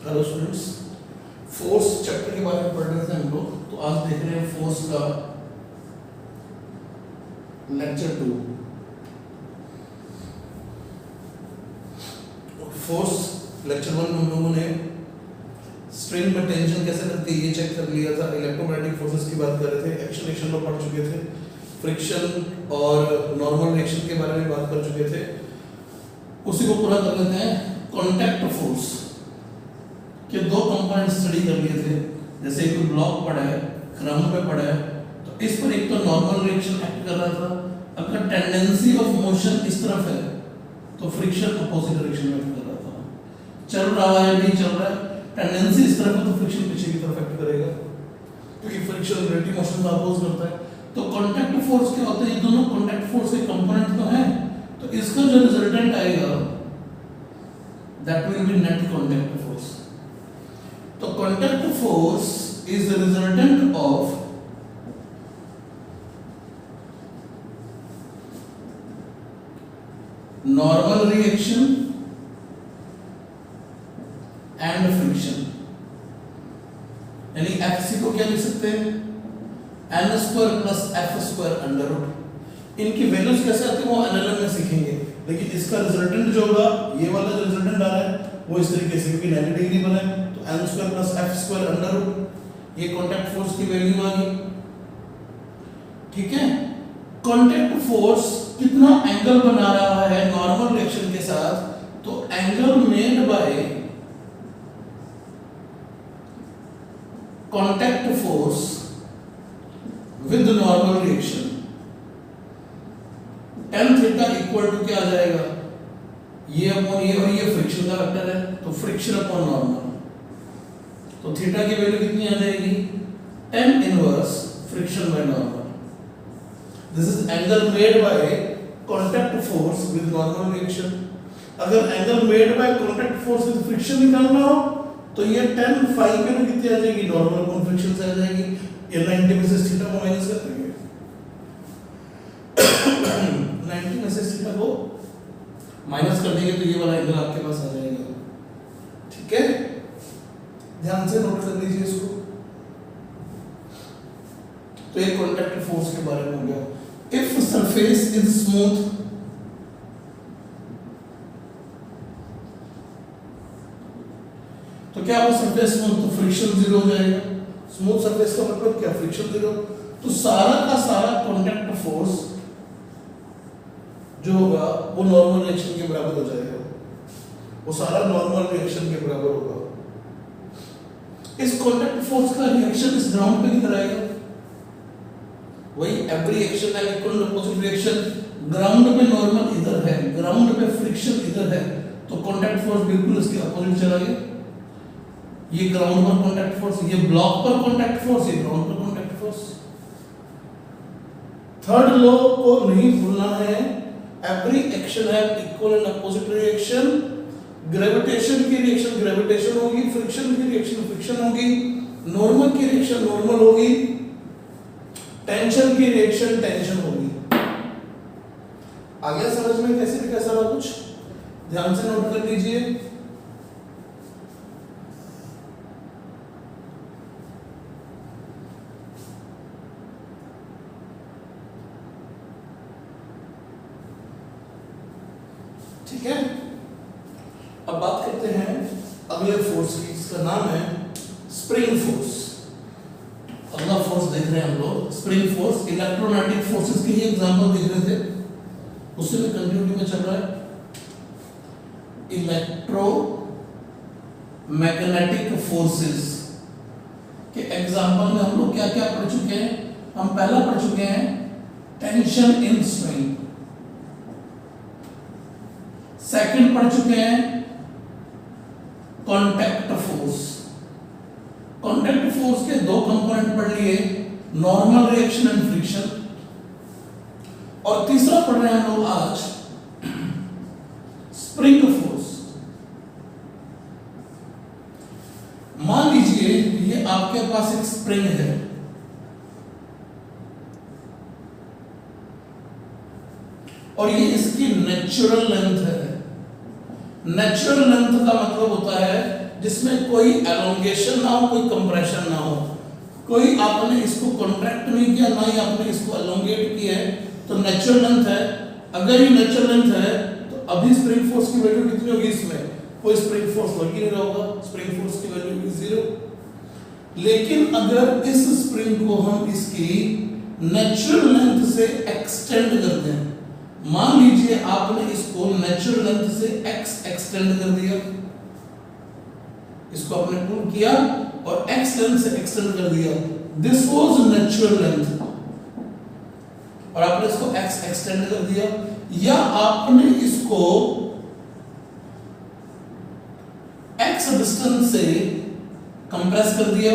Hello students, force chapter के बारे में पढ़ रहे थे हम लोग। तो आज देख रहे हैं फोर्स का लेक्चर 2। फोर्स लेक्चर 1 में हम लोगों ने स्ट्रिंग में टेंशन कैसे लगती है ये चेक कर लिया था। इलेक्ट्रोमैग्नेटिक फोर्सेस की बात कर रहे थे, एक्शन में पढ़ चुके थे, फ्रिक्शन और नॉर्मल रिएक्शन के बारे में बात कर चुके थे। उसी को पूरा कर लेते हैं। कॉन्टैक्ट फोर्स के दो कंपोनेंट स्टडी कर लिए थे। जैसे एक ब्लॉक पड़ा है, ग्राउंड पे पड़ा है, तो इस पर एक तो नॉर्मल रिएक्शन एक्ट कर रहा था। अगर टेंडेंसी ऑफ मोशन इस तरफ है तो फ्रिक्शन अपोजिट डायरेक्शन में एक्ट कर रहा था। चल रहा है नहीं चल रहा है, टेंडेंसी इस तरफ है तो फ्रिक्शन पीछे की तरफ एक्ट करेगा, क्योंकि फ्रिक्शन रिलेटिव मोशन को अपोज करता है। तो कांटेक्ट फोर्स क्या होता है? ये दोनों कांटेक्ट फोर्स के कंपोनेंट तो हैं, तो इसका जो रिजल्टेंट आएगा that will be net contact force. तो contact force is the resultant of normal reaction and friction. यानी एफसी को क्या लिख सकते हैं? N square plus F square under root. इनकी वैल्यूज कैसे आती है वो एनएलएम में सीखेंगे, लेकिन इसका रिजल्टेंट जो होगा, ये वाला जो रिजल्टेंट आ रहा है वो इस तरीके से, क्योंकि 90 डिग्री बना है तो N square plus F square under root, ये कांटेक्ट फोर्स की वैल्यू आ गई। ठीक है, कांटेक्ट फोर्स कितना एंगल बना रहा है नॉर्मल रिएक्शन के साथ? तो angle made by contact force with normal reaction, tan theta equal to क्या आ जाएगा? ये अपॉन ये, और ये फ्रिक्शन का वेक्टर है तो फ्रिक्शन अपॉन नॉर्मल। तो थीटा की वैल्यू कितनी आ जाएगी? tan inverse friction by normal. This is angle made by contact force with normal reaction. अगर angle made by contact force with friction निकालना हो तो ये tan फाई की वैल्यू कितनी आ जाएगी? नॉर्मल अपॉन फ्रिक्शन से आ जाएगी। ये 90 में से थीटा को माइनस कर देंगे 90 में से थीटा को माइनस कर देंगे तो ये वाला एंगल आपके पास आ जाएगा। ठीक है, ध्यान से नोट कर लीजिए इसको। तो ये कांटेक्ट फोर्स के बारे में हो गया। इफ सरफेस इज स्मूथ, तो क्या वो सरफेस स्मूथ? तो फ्रिक्शन जीरो हो जाएगा। स्मूथ सरफेस का मतलब क्या? Friction zero. तो सारा का सारा कांटेक्ट फोर्स जो होगा वो नॉर्मल रिएक्शन के बराबर हो जाएगा, वो सारा नॉर्मल रिएक्शन के बराबर होगा। इस कांटेक्ट फोर्स का रिएक्शन इस ग्राउंड पे किधर आएगा? वही एवरी एक्शन है इक्वल अपोजिट रिएक्शन। ग्राउंड पे नॉर्मल इधर है, ग्राउंड पे फ्रिक्शन इधर है, तो कांटेक्ट फोर्स बिल्कुल इसके अपोजिट चला गया। ये ग्राउंड पर कांटेक्ट फोर्स, ये ब्लॉक पर कांटेक्ट फोर्स, ये ग्राउंड पर कांटेक्ट फोर्स। थर्ड लॉ को नहीं भूलना है। एवरी एक्शन है equal and opposite reaction. Gravitation की रिएक्शन ग्रेविटेशन होगी, फ्रिक्शन की रिएक्शन फ्रिक्शन होगी, नॉर्मल की रिएक्शन नॉर्मल होगी, टेंशन की रिएक्शन टेंशन होगी। आगे समझ में कैसे भी कैसा रहा कुछ? ध्यान से नोट कर लीजिए। ठीक है, अब बात करते हैं अगले फोर्स की, इसका नाम है स्प्रिंग फोर्स। अगला फोर्स देख रहे हैं हम लोग स्प्रिंग फोर्स। इलेक्ट्रोमैग्नेटिक फोर्सेस के ही एग्जांपल देख रहे थे, उससे भी कंटिन्यूटी में चल रहा है। इलेक्ट्रो मैग्नेटिक फोर्सेस के एग्जांपल में हम लोग क्या क्या पढ़ चुके हैं? हम पहला पढ़ चुके हैं टेंशन इन स्प्रिंग, सेकंड पढ़ चुके हैं कांटेक्ट फोर्स। कांटेक्ट फोर्स के दो कंपोनेंट पढ़ लिए, नॉर्मल रिएक्शन एंड फ्रिक्शन। और तीसरा पढ़ रहे हैं हम लोग आज स्प्रिंग फोर्स। मान लीजिए ये आपके पास एक स्प्रिंग है, और ये इसकी नेचुरल लेंथ है। नेचुरल लेंथ का मतलब होता है जिसमें कोई एलोंगेशन ना हो, कोई कंप्रेशन ना हो, कोई आपने इसको कॉन्ट्रैक्ट नहीं किया, ना ही आपने इसको एलोंगेट किया है, तो नेचुरल लेंथ है। अगर ये नेचुरल लेंथ है तो अभी स्प्रिंग फोर्स की वैल्यू कितनी होगी, इसमें कोई स्प्रिंग फोर्स लग ही नहीं रहा होगा, स्प्रिंग फोर्स की वैल्यू होगी 0। लेकिन अगर इस स्प्रिंग को हम इसकी नेचुरल लेंथ से एक्सटेंड कर दें, मान लीजिए आपने इसको नेचुरल लेंथ से x एक्सटेंड कर दिया, इसको आपने पुल किया और x लेंथ से एक्सटेंड कर दिया, दिस वाज नेचुरल लेंथ, और आपने इसको x एक्सटेंड कर दिया, या आपने इसको x डिस्टेंस से कंप्रेस कर दिया,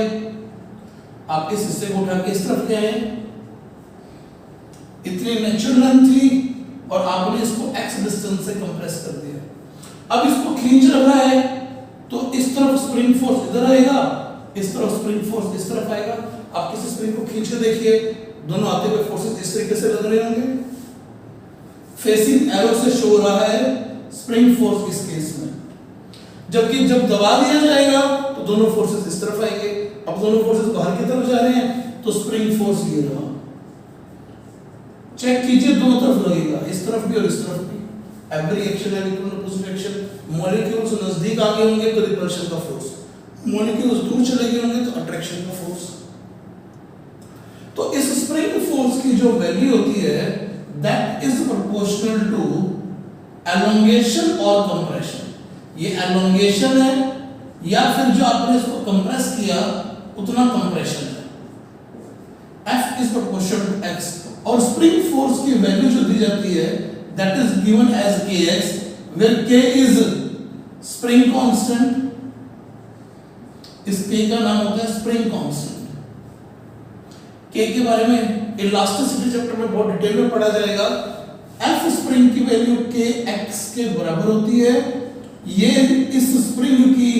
आप इस हिस्से को उठा के इस तरफ ले आए, इतनी नेचुरल लेंथ थी और आपने इसको x डिस्टेंस से कंप्रेस कर दिया। अब इसको खींच रहा है तो इस तरफ स्प्रिंग फोर्स इधर आएगा, इस तरफ स्प्रिंग फोर्स इस तरफ आएगा। आप किसी स्प्रिंग को खींच के देखिए, दोनों आते हुए फोर्सेस इस तरीके से लग रहे होंगे, फेसिंग एरो से शो हो रहा है स्प्रिंग फोर्स इस केस में। जबकि जब दबा दिया जाएगा तो दोनों फोर्सेस इस तरफ आएंगे। अब दोनों फोर्सेस बाहर की तरफ जा रहे हैं तो स्प्रिंग फोर्स ये रहा। चेक कीजिए, दोनों तरफ लगेगा, इस तरफ भी और इस तरफ भी। Every action and equal opposite action. Molecules नजदीक आ गए होंगे तो रिपल्शन का फोर्स, मॉलिक्यूल्स दूर चले गए होंगे तो अट्रैक्शन का फोर्स। तो इस स्प्रिंग फोर्स की जो वैल्यू होती है that is proportional to elongation और कंप्रेशन। ये एलोंगेशन है या फिर जो आपने इसको कंप्रेस किया उतना कंप्रेशन है। F is proportional to x, और स्प्रिंग फोर्स की वैल्यू जो दी जाती है that is given as kx, where k is spring constant. इस k का नाम होता है स्प्रिंग कांस्टेंट। k के बारे में इलास्टिसिटी चैप्टर में बहुत डिटेल में पढ़ा जाएगा। F स्प्रिंग की वैल्यू kx के बराबर होती है। ये इस स्प्रिंग की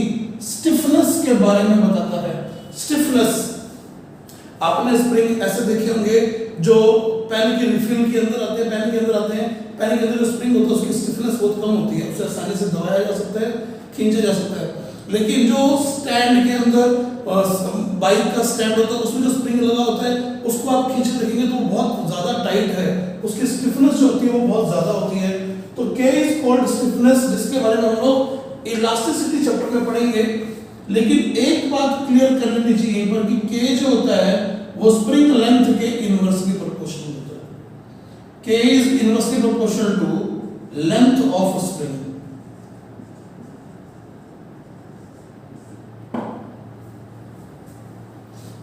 स्टिफनेस के बारे में बताता है। स्टिफनेस, आपने स्प्रिंग ऐसे देखे होंगे जो पेन की रिफिल के अंदर आते हैं, पेन के अंदर आते हैं, पेन के अंदर जो स्प्रिंग होता है उसकी स्टिफनेस बहुत कम होती है, उसे आसानी से दबाया जा सकता है, खींचा जा सकता है। लेकिन जो स्टैंड के अंदर बाइक का स्टैंड होता है उसमें जो स्प्रिंग लगा होता है उसको आप खींच देखेंगे तो बहुत ज्यादा टाइट है, उसकी स्टिफनेस जो होती है वो बहुत ज्यादा होती है। तो K इज कॉल्ड स्टिफनेस, जिसके बारे में हम लोग इलास्टिसिटी चैप्टर में पढ़ेंगे। लेकिन एक बात क्लियर कर लेनी चाहिए यहीं पर कि K जो होता है वो स्प्रिंग लेंथ के इनवर्सली प्रोपोर्शनल होता है। K is inversely proportional to length of spring.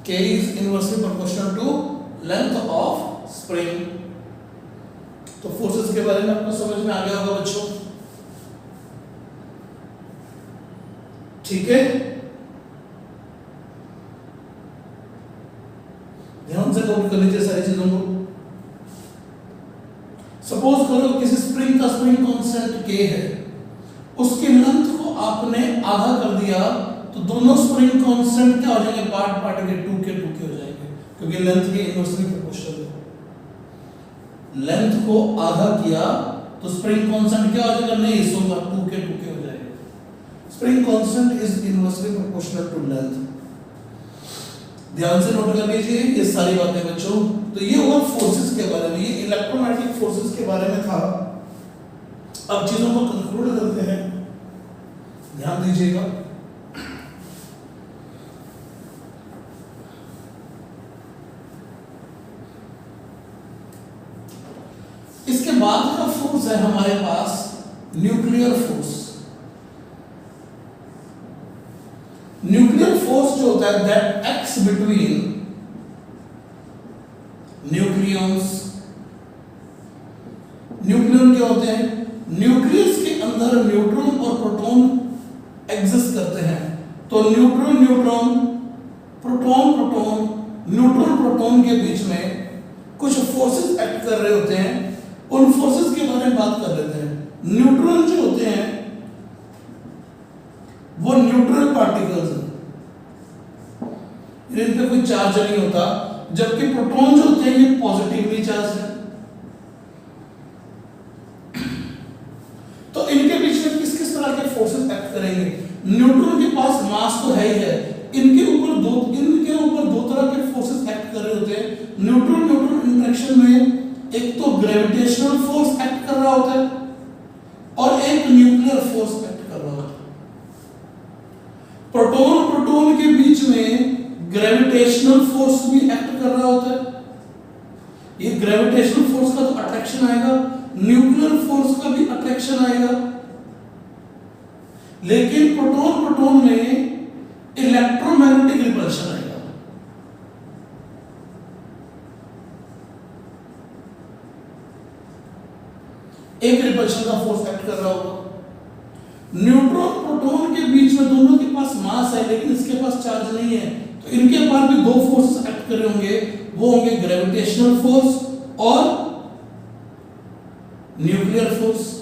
K is inversely proportional to length of spring। तो फोर्सेस के बारे में आपको समझ में आ गया होगा बच्चों, ठीक है। ध्यान से नोट कर लीजिए सारी चीजों को। सपोज करो किसी स्प्रिंग का स्प्रिंग कांस्टेंट K है, उसकी लेंथ को आपने आधा कर दिया तो दोनों स्प्रिंग कांस्टेंट क्या हो जाएंगे, पार्ट पार्ट के 2K हो जाएंगे, क्योंकि लेंथ के इनवर्सली प्रोपोर्शनल है। लेंथ को आधा किया तो स्प्रिंग कांस्टेंट क्या हो जाएगा, नहीं होगा, 2K हो जाएगा। Spring constant is inversely proportional to length. ध्यान से नोट कर लीजिए ये सारी बातें बच्चों। तो ये हुआ फोर्सेस के बारे में, ये इलेक्ट्रोमैग्नेटिक फोर्सेस के बारे में था। अब चीजों को कंक्लूड करते हैं, ध्यान दीजिएगा। इसके बाद का फोर्स है हमारे पास न्यूक्लियर फोर्स। न्यूक्लियर फोर्स जो होता है that acts between nucleons. Nucleon क्या होते हैं, न्यूक्लियस के अंदर न्यूट्रॉन और प्रोटॉन एग्जिस्ट करते हैं। तो neutron neutron, proton proton, neutron proton के बीच में कुछ फोर्सेस एक्ट कर रहे होते हैं। उन फोर्सेस के बारे में बात कर लेते हैं। न्यूट्रॉन जो होते हैं वो न्यूट्रल पार्टिकल्स हैं, इन पे कोई चार्ज नहीं होता, जबकि प्रोटॉन जो होते हैं ये पॉजिटिवली चार्ज है। न्यूट्रॉन के पास मास तो है ही है, इनके ऊपर दो तरह के फोर्सेस एक्ट कर रहे होते हैं। न्यूट्रॉन न्यूट्रॉन इंटरेक्शन में एक तो ग्रेविटेशनल फोर्स एक्ट कर रहा होता है और एक न्यूक्लियर फोर्स एक्ट कर रहा होता है। प्रोटॉन प्रोटॉन के बीच में ग्रेविटेशनल फोर्स भी एक्ट कर रहा होता है। ये ग्रेविटेशनल फोर्स का तो अट्रैक्शन आएगा, न्यूक्लियर फोर्स का भी अट्रैक्शन आएगा, लेकिन प्रोटॉन प्रोटॉन में इलेक्ट्रोमैग्नेटिक रिपल्शन आएगा। एक रिपल्शन का फोर्स एक्ट कर रहा होगा। न्यूट्रॉन प्रोटॉन के बीच में दोनों के पास मास है लेकिन इसके पास चार्ज नहीं है, तो इनके पास भी दो फोर्सेस एक्ट कर रहे होंगे, वो होंगे ग्रेविटेशनल फोर्स और न्यूक्लियर फोर्स।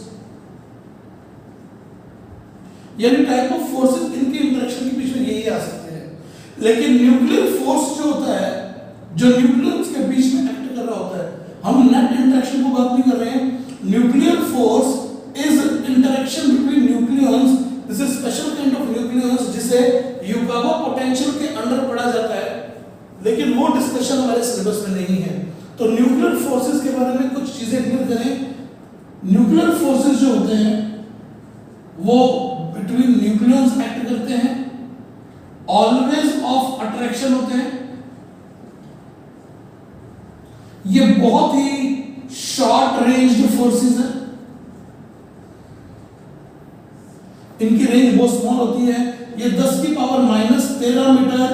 यानी टाइप ऑफ फोर्सेस इनके इंटरेक्शन के बीच में यही आ सकते हैं। लेकिन न्यूक्लियर फोर्स जो होता है, जो न्यूक्लियस के बीच में एक्ट कर रहा होता है, हम नेट इंटरेक्शन को बात नहीं कर रहे हैं। Nuclear force is interaction between nucleons, this is special kind of nucleons जिसे युगावा पोटेंशियल के अंडर पढ़ा जाता है, लेकिन वो डिस्कशन हमारे सिलेबस में नहीं है। तो न्यूक्लियर फोर्सेस के बारे में कुछ चीजें क्लियर करें। न्यूक्लियर फोर्सेस जो होते हैं वो बिटवीन न्यूक्लियॉन्स एक्ट करते हैं, ऑलवेज ऑफ अट्रैक्शन होते हैं, ये बहुत ही शॉर्ट रेंज फोर्सेस हैं, इनकी रेंज बहुत स्मॉल होती है। ये 10 की पावर -13 मीटर,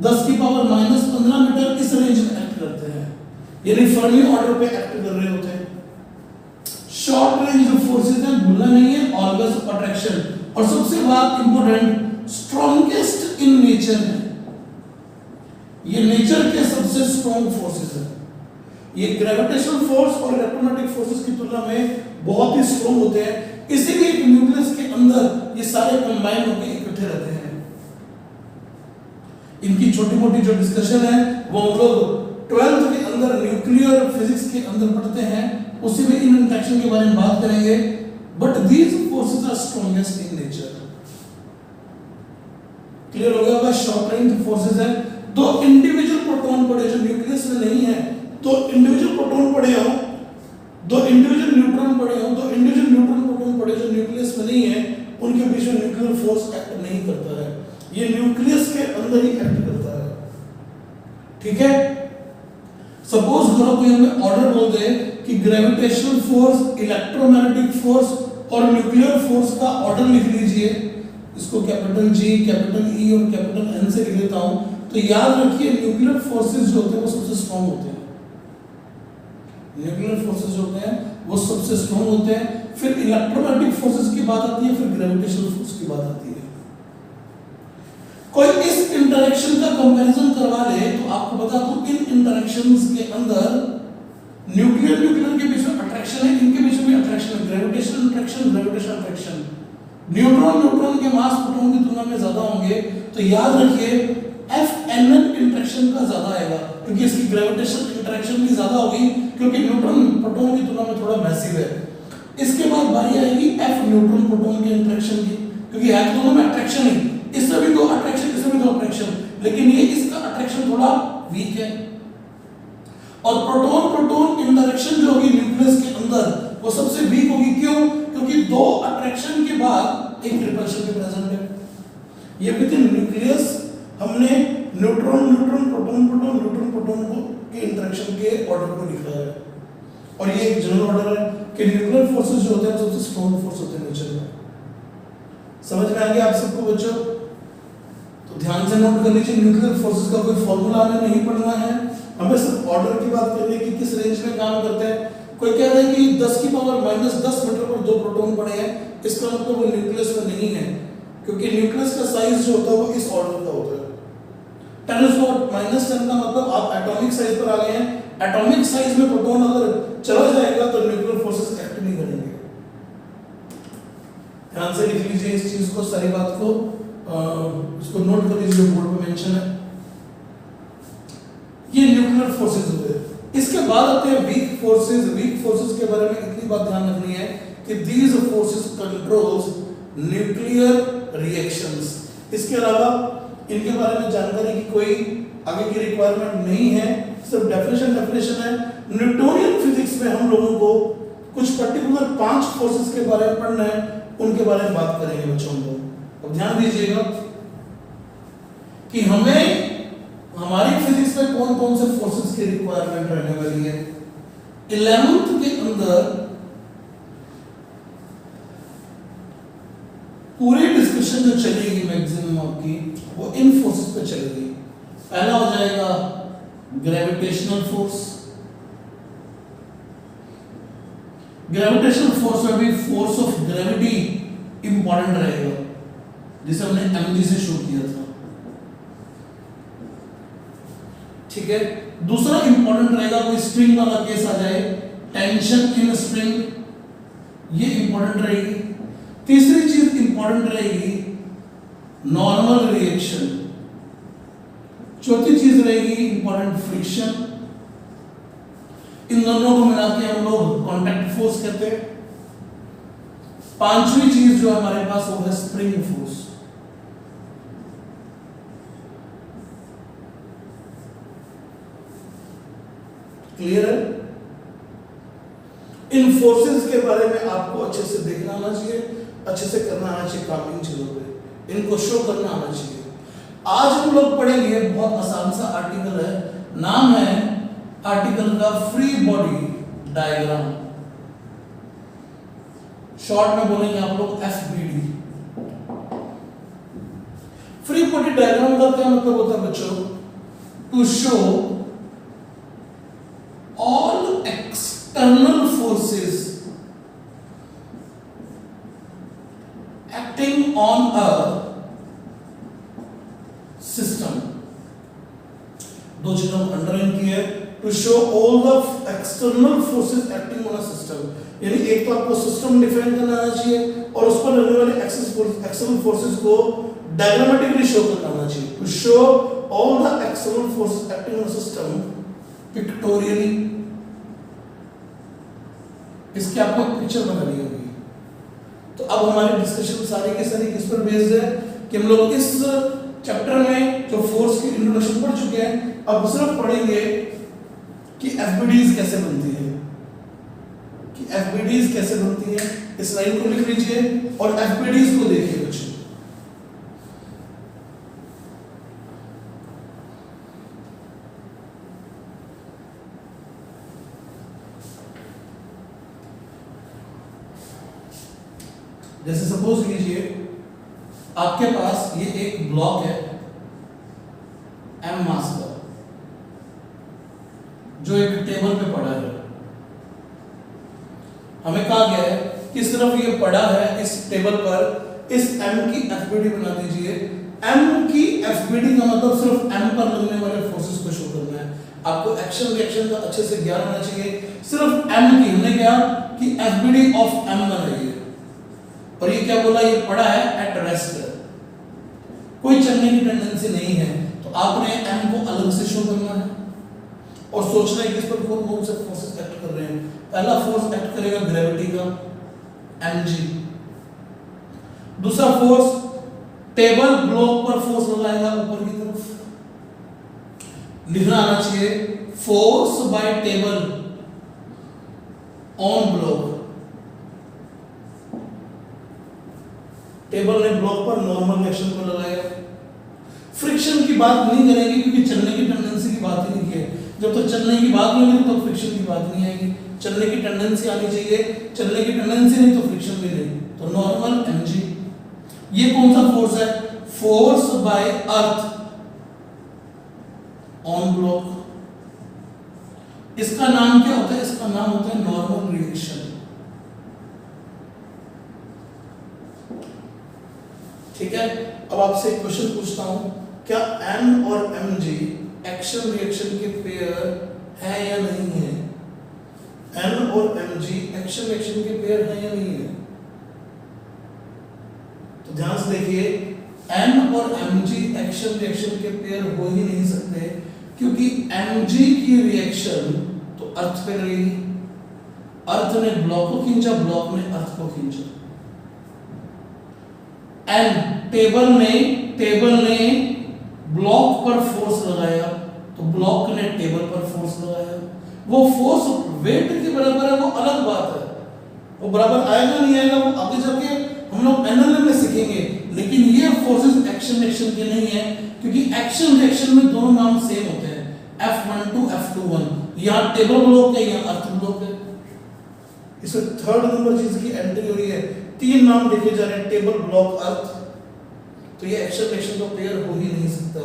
10 की पावर -15 मीटर इस रेंज में एक्ट करते हैं, यानी फर्मी ऑर्डर पे एक्ट कर रहे होते हैं। शॉर्ट रेंज फोर्सेस हैं, भूलना नहीं है, ऑलवेज ऑफ अट्रैक्शन, और सबसे बात इंपॉर्टेंट, स्ट्रॉन्गेस्ट इन नेचर है। ये नेचर के सबसे स्ट्रॉन्ग फोर्सेस है। ये ग्रेविटेशनल फोर्स और इलेक्ट्रोमैग्नेटिक फोर्सेस की तुलना में बहुत ही स्ट्रॉन्ग होते हैं, इसीलिए न्यूक्लियस के अंदर ये सारे कंबाइन होकर इकट्ठे रहते हैं। इनकी छोटी मोटी जो डिस्कशन है वो हम लोग 12th के अंदर न्यूक्लियर फिजिक्स के अंदर पढ़ते हैं, उसी में इन इंटरेक्शन के बारे में बात करेंगे। But these forces are strongest in nature. Clear हो गया होगा? शॉर्ट रेंज फोर्सेस है। दो इंडिविजुअल प्रोटॉन पड़े जो न्यूक्लियस में नहीं है, तो इंडिविजुअल प्रोटॉन पड़े हो, दो इंडिविजुअल न्यूट्रॉन पड़े हो, दो इंडिविजुअल न्यूट्रॉन प्रोटॉन पड़े जो न्यूक्लियस में नहीं है, उनके बीच में न्यूक्लियर फोर्स एक्ट नहीं करता है, ये न्यूक्लियस के अंदर ही एक्ट करता है। ठीक है, सपोज करो कोई हमें ऑर्डर बोल दे कि ग्रेविटेशनल फोर्स, इलेक्ट्रोमैग्नेटिक फोर्स और न्यूक्लियर फोर्स का ऑर्डर लिख लीजिए, इसको कैपिटल जी, कैपिटल ई और कैपिटल एन से लिख देता हूं, तो याद रखिए न्यूक्लियर फोर्सेस जो होते हैं वो सबसे स्ट्रॉन्ग होते हैं। न्यूक्लियर फोर्सेस जो होते हैं वो सबसे स्ट्रॉन्ग होते हैं, फिर इलेक्ट्रोमैग्नेटिक फोर्सेस की बात आती है, फिर ग्रेविटेशनल फोर्स की बात आती है। कोई इस इंटरेक्शन का कंपैरिजन करवा ले तो आपको बता दूं, इन इंटरेक्शंस के अंदर न्यूक्लियर के बीच में अट्रैक्शन है, इनके बीच में अट्रैक्शन है, gravitational attraction, gravitational attraction. Neutron के मास प्रोटॉन की तुलना में ज्यादा होंगे, तो याद रखिए FNN इंटरेक्शन का ज्यादा आएगा, क्योंकि इसकी ग्रेविटेशनल इंटरेक्शन भी ज्यादा होगी, क्योंकि न्यूट्रॉन प्रोटॉन की तुलना में थोड़ा मैसिव है। इसके बाद बारी आएगी F न्यूट्रॉन प्रोटॉन के इंटरेक्शन की, क्योंकि है दोनों में अट्रैक्शन ही, इसमें भी दो अट्रैक्शन, इसमें भी दो अट्रैक्शन, लेकिन ये इसका अट्रैक्शन थोड़ा वीक है। और प्रोटॉन इंटरेक्शन जो होगी न्यूक्लियस के अंदर वो सबसे वीक होगी। क्यों? क्योंकि दो अट्रैक्शन के बाद एक रिपल्शन भी प्रेजेंट है। ये विद इन न्यूक्लियस हमने न्यूट्रॉन प्रोटॉन को के इंटरेक्शन के ऑर्डर को लिखा है, और ये एक जनरल ऑर्डर है कि न्यूक्लियर फोर्सेस जो होते हैं सबसे स्ट्रॉन्ग फोर्स होते हैं नेचर में। समझ में आ गया आप सबको बच्चों? तो ध्यान से नोट कर लीजिए, न्यूक्लियर फोर्सेस का कोई फॉर्मूला हमें नहीं पढ़ना है, हमें सिर्फ ऑर्डर की बात करनी है कि किस रेंज में काम करते हैं। कोई कह रहा है कि 10 की पावर -10 मीटर पर दो प्रोटॉन पड़े हैं, इसका मतलब वो न्यूक्लियस में नहीं है, क्योंकि न्यूक्लियस का साइज जो होता है वो इस ऑर्डर का होता है। 10⁻⁻10 का मतलब आप एटॉमिक साइज पर आ गए हैं। एटॉमिक साइज में प्रोटॉन अगर चला जाएगा तो न्यूक्लियर फोर्सेस एक्ट नहीं करेंगे। ध्यान से लिख लीजिए इस चीज को, सारी बात को इसको नोट कर लीजिए, बोर्ड पे मेंशन है। ये न्यूक्लियर फोर्सेस होते हैं। इसके बाद आते हैं वीक फोर्सेस। वीक फोर्सेस के बारे में इतनी बात ध्यान रखनी है कि these forces controls nuclear reactions. इसके अलावा इनके बारे में जानकारी की कोई आगे की रिक्वायरमेंट नहीं है, सिर्फ डेफिनेशन है। न्यूटोनियन फिजिक्स में हम लोगों को कुछ पर्टिकुलर 5 फोर्सेस के बारे में पढ़ना है, उनके बारे में बात करेंगे बच्चों को। अब ध्यान दीजिएगा कि हमें हमारी फिजिक्स में कौन कौन से फोर्सेस की रिक्वायरमेंट रहने वाली है। 11th के अंदर पूरी डिस्कशन जो चलेगी मैक्सिमम आपकी वो इन फोर्सेस पे चलेगी। पहला हो जाएगा ग्रेविटेशनल फोर्स। ग्रेविटेशनल फोर्स में भी फोर्स ऑफ ग्रेविटी इंपॉर्टेंट रहेगा, जिसे हमने mg से शुरू किया था। ठीक है, दूसरा इंपॉर्टेंट रहेगा, कोई स्प्रिंग वाला केस आ जाए, टेंशन इन स्प्रिंग, ये इंपॉर्टेंट रहेगी। तीसरी चीज इंपॉर्टेंट रहेगी नॉर्मल रिएक्शन। चौथी चीज रहेगी इंपॉर्टेंट फ्रिक्शन। इन दोनों को मिला के हम लोग कांटेक्ट फोर्स कहते हैं। पांचवी चीज जो हमारे पास वो है स्प्रिंग फोर्स। क्लियर है? इन फोर्सेस के बारे में आपको अच्छे से देखना आना चाहिए, अच्छे से करना आना चाहिए काम इन चीजों पे, इनको शो करना आना चाहिए। आज हम लोग पढ़ेंगे, बहुत आसान सा आर्टिकल है, नाम है आर्टिकल का फ्री बॉडी डायग्राम। शॉर्ट में बोलेंगे आप लोग FBD। फ्री बॉडी डायग्राम का क्या मतलब होता है बच्चों? To show all external forces acting on a system। दो चीजों को अंडरलाइन किया है, to show all the external forces acting on a system. यानी एक तो आपको सिस्टम डिफाइन करना आना चाहिए और उस पर लगने वाले एक्सटर्नल फोर्सेस को डायग्रामेटिकली शो करना आना चाहिए। To show all the external forces acting on a system pictorially. इसकी आपको पिक्चर बनानी होगी। तो अब हमारी डिस्कशन सारी की सारी किस पर बेस्ड है कि हम लोग इस चैप्टर में जो फोर्स की इंट्रोडक्शन पढ़ चुके हैं, अब सिर्फ पढ़ेंगे कि FBDs कैसे बनती है, कि FBDs कैसे बनती है। इस लाइन को लिख लीजिए और FBDs को देखिए बच्चों। जैसे सपोज लीजिए आपके पास ये एक ब्लॉक है M मास का, जो एक टेबल पे पड़ा है। हमें कहा गया है कि सिर्फ ये पड़ा है इस टेबल पर, इस M की FBD बना दीजिए। M की FBD का मतलब सिर्फ M पर लगने वाले फोर्सेस को शो करना है। आपको एक्शन रिएक्शन का अच्छे से ज्ञान होना चाहिए। सिर्फ M की, हमने क्या कि FBD ऑफ M बनाई है, और ये क्या बोला, ये पड़ा है एट रेस्ट, कोई चलने की टेंडेंसी नहीं है। तो आपने M को अलग से शो करना है और सोचना है कि इस पर कौन से फोर्सेस एक्ट कर रहे हैं। पहला फोर्स एक्ट करेगा ग्रेविटी का mg। दूसरा फोर्स टेबल ब्लॉक पर फोर्स लगाएगा ऊपर की तरफ। लिखना आना चाहिए force by table on block. Table ने ब्लॉक पर नॉर्मल एक्शन को लगाया। फ्रिक्शन की बात नहीं करेंगे क्योंकि चलने की टेंडेंसी की बात ही नहीं की है। जब तक चलने की बात नहीं होगी तो फ्रिक्शन की बात नहीं आएगी। चलने की टेंडेंसी आनी चाहिए, चलने की टेंडेंसी नहीं तो फ्रिक्शन भी नहीं। तो नॉर्मल mg। ये कौन सा फोर्स है? Force by earth on block. इसका नाम क्या होता है? इसका नाम होता है नॉर्मल रिएक्शन। ठीक है, अब आपसे एक क्वेश्चन पूछता हूं, क्या M और mg एक्शन रिएक्शन के पेयर है या नहीं है? M और mg एक्शन रिएक्शन के पेयर है या नहीं है? तो ध्यान से देखिए, M और mg एक्शन रिएक्शन के पेयर हो ही नहीं सकते, क्योंकि mg की रिएक्शन तो अर्थ पे रहेगी। अर्थ ने ब्लॉक को खींचा, ब्लॉक ने अर्थ को खींचा। एंड टेबल ने ब्लॉक पर फोर्स लगाया, तो ब्लॉक ने टेबल पर फोर्स लगाया। वो फोर्स वेट के बराबर है, वो अलग बात है, वो बराबर आएगा नहीं आएगा वो आगे जाके हम लोग एनएलएम में सीखेंगे। लेकिन ये फोर्सेस एक्शन रिएक्शन के नहीं है, क्योंकि एक्शन रिएक्शन में दोनों नाम सेम होते हैं, F12 F21। यहाँ टेबल ब्लॉक है, यहाँ अर्थ ब्लॉक है। इसमें थर्ड नंबर चीज की एंट्री हो रही है, तीन नाम लिखे जा रहे हैं, टेबल ब्लॉक अर्थ, तो ये एक्शन रिएक्शन का पेयर हो ही नहीं सकता।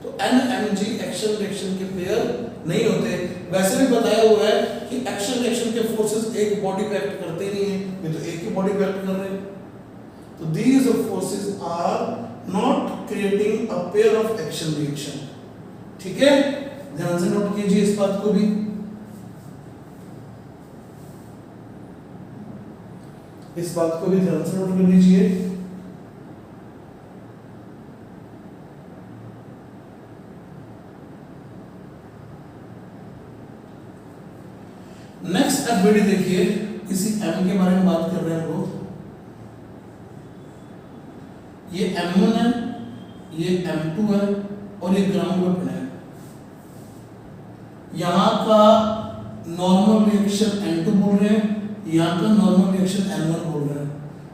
तो NMG एक्शन रिएक्शन के पेयर नहीं होते। वैसे भी बताया हुआ है कि एक्शन रिएक्शन के फोर्सेस एक बॉडी पे एक्ट करते नहीं है, ये तो एक ही बॉडी पे एक्ट कर रहे हैं। तो these forces are not creating a pair of action reaction। ठीक है, ध्यान से नोट कीजिए इस बात को भी। इस बात को भी ध्यान से नोट कर लीजिए। नेक्स्ट एफबीडी देखिए, इसी एम के बारे में बात कर रहे हैं हम लोग। ये M1 है, ये M2 है और ये ग्राउंड पे पड़ा है। यहाँ का नॉर्मल रिएक्शन N2 बोल रहे हैं, यहाँ का नॉर्मल रिएक्शन N1 बोल रहे हैं।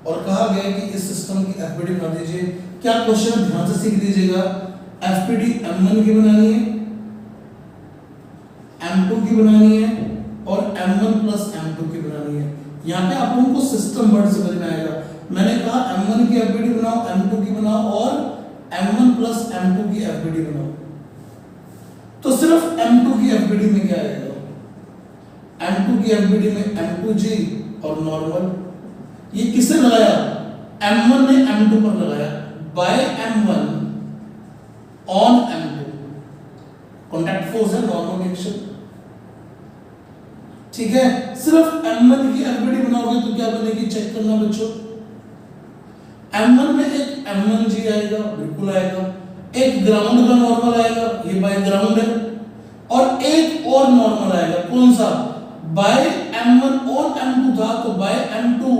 और कहा गया है कि इस सिस्टम की एफबीडी बना दीजिए। क्या क्वेश्चन ध्यान से सीख दीजिएगा। एफबीडी M1 की बनानी है, M2 की बनानी है और M1 प्लस M2 की बनानी है। यहाँ पे आप लोगों को सिस्टम वर्ड समझ में आएगा। मैंने कहा M1 की एफबीडी बनाओ, M2 की बनाओ और M1 प्लस M2 की एफबीडी बनाओ। तो सिर्फ M2 की एफबीडी में क्या आएगा, M2 की एफबीडी में M2G और नॉर्मल। ये किसे लगाया, M1 ने M2 पर लगाया, by M1 on M2, contact force है, नॉर्मल रिएक्शन। ठीक है, सिर्फ M1 की एफबीडी बनाओगे तो क्या बनेगी, चेक करना बच्चों। M1 में एक M1G आएगा, बिल्कुल आएगा, एक ग्राउंड का नॉर्मल आएगा, ये बाय ग्राउंड है, और एक और नॉर्मल आएगा, कौन सा, बाय M1 और M2 था तो बाय M2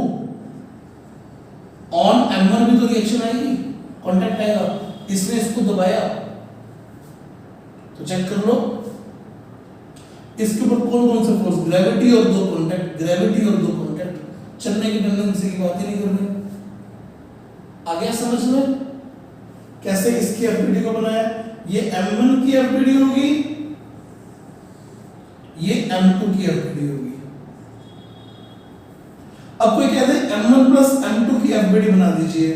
ऑन M1 भी तो रिएक्शन आएगी, कांटेक्ट आएगा, इसने इसको दबाया, तो चेक कर लो इसके ऊपर कौन कौन सा फोर्स, ग्रेविटी और दो कांटेक्ट, ग्रेविटी और दो कांटेक्ट, चलने की टेंडेंसी की बात ही नहीं कर रहे। आ गया समझ में कैसे इसकी एफबीडी को बनाया। ये M1 की एफबीडी होगी, ये M2 की एफबीडी होगी। अब कोई कहते हैं M1 प्लस M2 की एफबीडी बना दीजिए,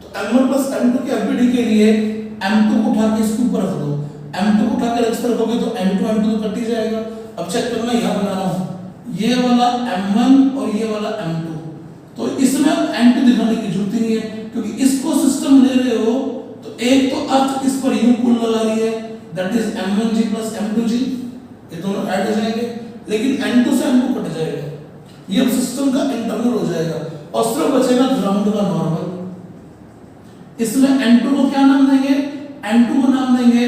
तो M1 प्लस M2 की एफबीडी के लिए M2 को उठा के इसके ऊपर रख दो, M2 को उठा के रख रखोगे तो M2 M2 तो कट ही जाएगा। अब चेक करना, यहां बना रहा हूं ये वाला M1 और ये वाला M2, तो इसमें अब M2 दिखाने की जरूरत ही नहीं है, क्योंकि इसको सिस्टम ले रहे हो तो एक तो अर्थ इस पर यूं पुल लगा रही है, that is M1G plus M2G, ये दोनों ऐड हो जाएंगे, लेकिन N2 से M2 कट जाएगा, ये अब सिस्टम का इंटरनल हो जाएगा और सिर्फ बचेगा ग्राउंड का नॉर्मल। इसमें N2 को क्या नाम देंगे, N2 को नाम देंगे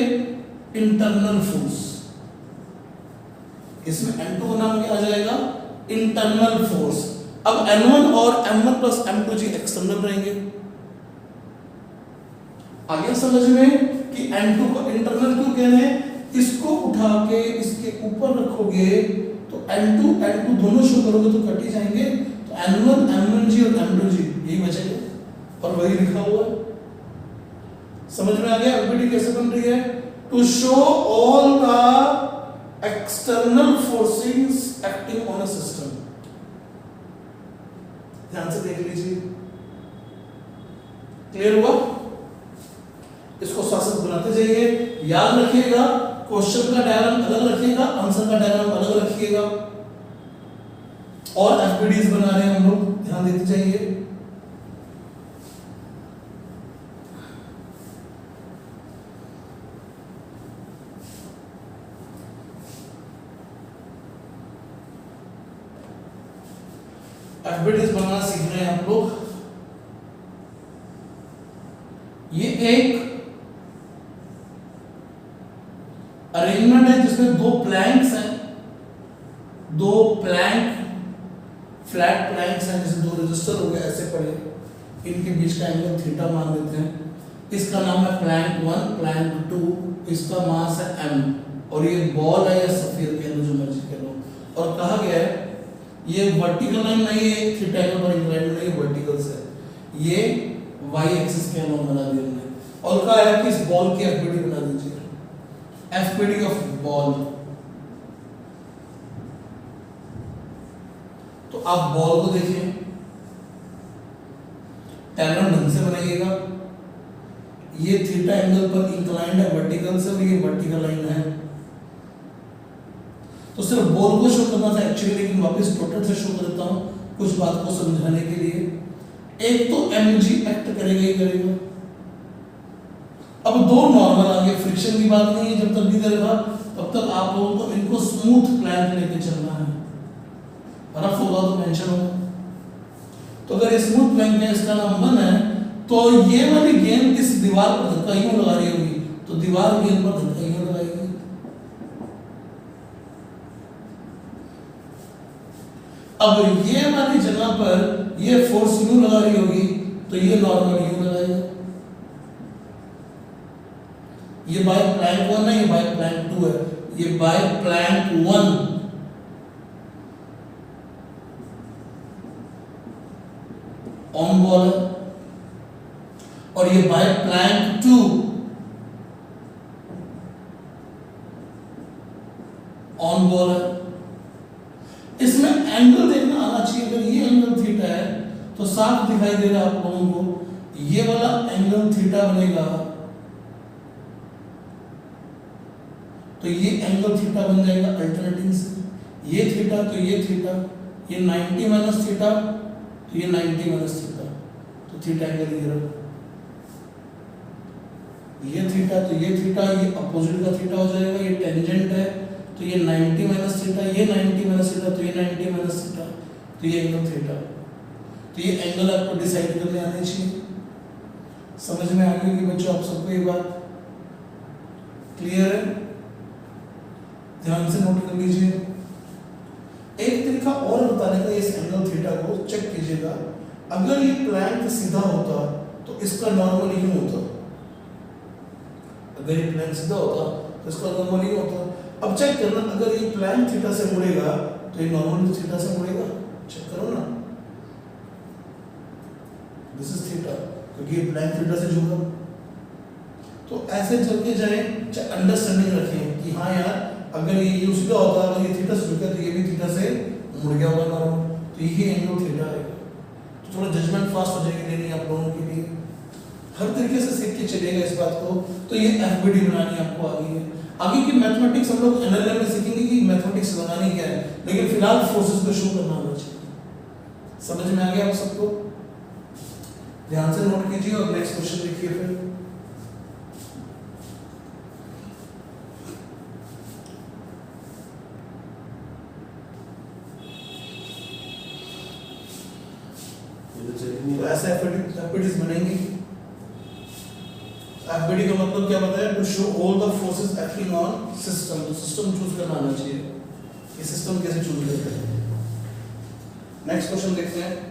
इंटरनल फोर्स, इसमें N2 को नाम क्या आ जाएगा, इंटरनल फोर्स। अब N1 और M1 प्लस M2G एक्सटर्नल रहेंगे। आ गया समझ में कि N2 को इंटरनल क्यों कह रहे हैं, इसको उठा के इसके ऊपर रखोगे तो N2 N2 दोनों शो करोगे तो कट ही जाएंगे, तो N1 M1G और M2G यही बचेगा और वही लिखा हुआ है। समझ में आ गया एफबीडी कैसे बन रही है, to show all the external forces acting on a system. ध्यान से देख लीजिए, क्लियर हुआ। इसको साथ बनाते जाइए, याद रखिएगा क्वेश्चन का डायग्राम अलग रखिएगा, आंसर का डायग्राम अलग रखिएगा, और एफबीडीज बना रहे हैं हम लोग, ध्यान देते जाइए। एफबीडीज बनाना सीख रहे हैं हम लोग। ये एक अरेंजमेंट है जिसमें दो प्लैंक्स हैं, दो प्लैंक फ्लैट प्लैंक्स हैं, जैसे दो रजिस्टर हो गए ऐसे पड़े, इनके बीच का एंगल थीटा मान लेते हैं। इसका नाम है प्लैंक 1, प्लैंक 2, इसका मास है m, और ये बॉल है या सफीर कह लो, जो मर्जी कह लो। और कहा गया है ये वर्टिकल लाइन नहीं है, थीटा एंगल पर इंक्लाइंड नहीं, वर्टिकल से ये y एक्सिस के अलॉन्ग बना दिया हमने। और कहा है कि इस बॉल की एफबीडी बना दीजिए, एफबीडी ऑफ बॉल। तो आप बॉल को देखिए, टैनजेंट ढंग से बनाइएगा, ये थीटा एंगल पर इंक्लाइंड है वर्टिकल से, और ये वर्टिकल लाइन है। तो सिर्फ बॉल को शो करना था एक्चुअली, लेकिन वापस टोटल से शो कर देता हूं कुछ बात को समझाने के लिए। एक तो mg एक्ट करेगा ही करेगा। अब दो नॉर्मल आ गए, फ्रिक्शन की बात नहीं है, जब तक भी करेगा तब तक आप लोगों को इनको स्मूथ प्लैंक लेके चलना है, रफ होगा तो मेंशन होगा। तो अगर ये स्मूथ प्लैंक है, इसका नाम 1 है, तो ये वाली गेंद इस दीवार पर धक्का यूं लगा रही होगी, तो दीवार गेंद पर धक्का यूं लगाएगी। अब ये वाली जगह पर ये फोर्स यूं लगा रही होगी, तो ये नॉर्मल यूं लगाएगा। ये बाय प्लैंक 1 है, ये बाय प्लैंक 2 है। ये बाय प्लैंक 1 ऑन बॉल है, और ये बाय प्लैंक 2 ऑन बॉल है। इसमें एंगल देखना आना चाहिए। अगर ये एंगल थीटा है तो साफ दिखाई दे रहा है आप लोगों को, ये वाला एंगल थीटा बनेगा, तो ये एंगल थीटा बन जाएगा अल्टरनेटिंग से। ये थीटा तो ये थीटा, ये 90 माइनस थीटा, तो ये 90 माइनस थीटा, तो थीटा एंगल ये रहा। ये थीटा तो ये थीटा, ये अपोजिट का थीटा हो जाएगा, ये टेंजेंट है, तो ये 90 माइनस थीटा, ये 90 माइनस थीटा, तो ये 90 माइनस थीटा, तो ये एंगल थीटा। तो ये एंगल आपको डिसाइड करने आने चाहिए। समझ में आ गई कि बच्चों आप सबको ये बात क्लियर है? ध्यान से नोट कर लीजिए। एक तरीका और बताने का, इस एंगल थीटा को चेक कीजिएगा। अगर ये प्लैंक सीधा होता तो इसका नॉर्मल यूं होता, अगर ये प्लैंक सीधा होता तो इसका नॉर्मल यूं होता। अब चेक करना, अगर ये प्लैंक थीटा से मुड़ेगा तो ये नॉर्मल थीटा से मुड़ेगा। चेक करो ना, दिस इज थीटा, क्योंकि ये प्लैंक थीटा से झुका। तो ऐसे चलते जाए, अंडरस्टैंडिंग रखें कि हाँ यार, अगर ये यूं सीधा होता, अगर ये थीटा से झुका, तो ये भी थीटा से मुड़ गया होगा नॉर्मल, तो ये एंगल थीटा आएगा। तो थोड़ा जजमेंट फास्ट हो जाएगी लेनी आप लोगों के लिए। हर तरीके से सीख के चलेगा इस बात को। तो ये एफबीडी बनानी आपको आ गई है। आगे की मैथमेटिक्स हम लोग एनएलएम में सीखेंगे कि मैथमेटिक्स बनानी क्या है, लेकिन फिलहाल फोर्सेस को शो करना आना चाहिए। समझ में आ गया आप सबको? ध्यान से नोट कीजिए और नेक्स्ट क्वेश्चन देखिए फिर। तो ऐसे एफबीडीज बनेंगे। एफबीडी का मतलब क्या बताया? To show all the forces acting on system. तो सिस्टम चूज करना आना चाहिए। ये सिस्टम कैसे चूज करते हैं? नेक्स्ट क्वेश्चन देखते हैं।